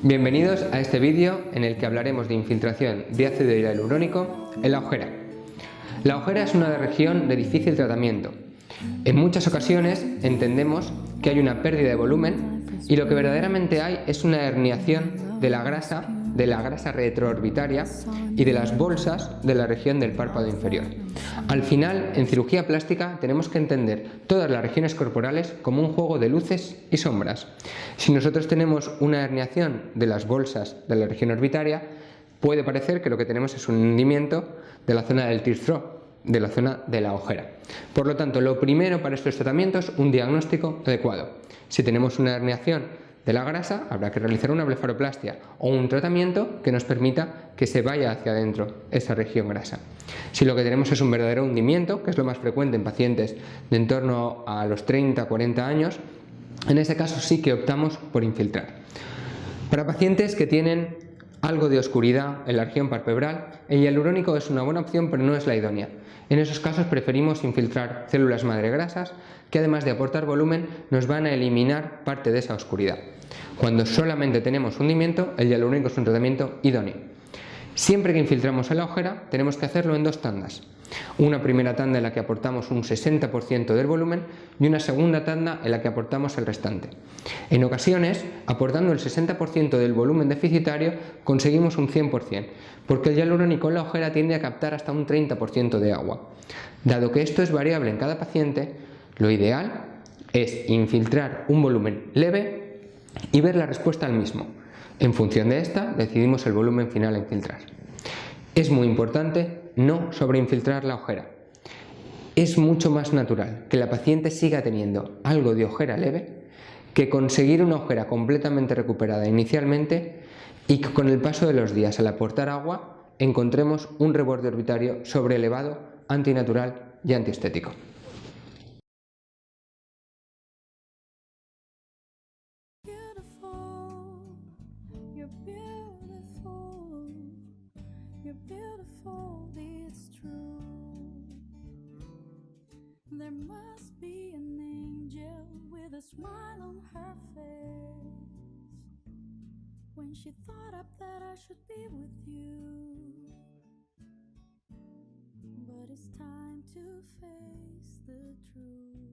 Bienvenidos a este vídeo en el que hablaremos de infiltración de ácido hialurónico en la ojera. La ojera es una región de difícil tratamiento. En muchas ocasiones entendemos que hay una pérdida de volumen y lo que verdaderamente hay es una herniación de la grasa retroorbitaria y de las bolsas de la región del párpado inferior. Al final, en cirugía plástica tenemos que entender todas las regiones corporales como un juego de luces y sombras. Si nosotros tenemos una herniación de las bolsas de la región orbitaria, puede parecer que lo que tenemos es un hundimiento de la zona del tear throat, de la zona de la ojera. Por lo tanto, lo primero para estos tratamientos, un diagnóstico adecuado. Si tenemos una herniación de la grasa, habrá que realizar una blefaroplastia o un tratamiento que nos permita que se vaya hacia adentro esa región grasa. Si lo que tenemos es un verdadero hundimiento, que es lo más frecuente en pacientes de en torno a los 30-40 años, en ese caso sí que optamos por infiltrar. Para pacientes que tienen algo de oscuridad en la región palpebral, el hialurónico es una buena opción, pero no es la idónea. En esos casos preferimos infiltrar células madre grasas que, además de aportar volumen, nos van a eliminar parte de esa oscuridad. Cuando solamente tenemos hundimiento, el hialurónico es un tratamiento idóneo. Siempre que infiltramos en la ojera, tenemos que hacerlo en dos tandas. Una primera tanda en la que aportamos un 60% del volumen y una segunda tanda en la que aportamos el restante. En ocasiones, aportando el 60% del volumen deficitario, conseguimos un 100%, porque el hialurónico en la ojera tiende a captar hasta un 30% de agua. Dado que esto es variable en cada paciente, lo ideal es infiltrar un volumen leve y ver la respuesta al mismo. En función de esta, decidimos el volumen final a infiltrar. Es muy importante no sobreinfiltrar la ojera. Es mucho más natural que la paciente siga teniendo algo de ojera leve que conseguir una ojera completamente recuperada inicialmente y que con el paso de los días, al aportar agua, encontremos un reborde orbitario sobreelevado, antinatural y antiestético. You're beautiful, it's true. There must be an angel with a smile on her face when she thought up that I should be with you. But it's time to face the truth.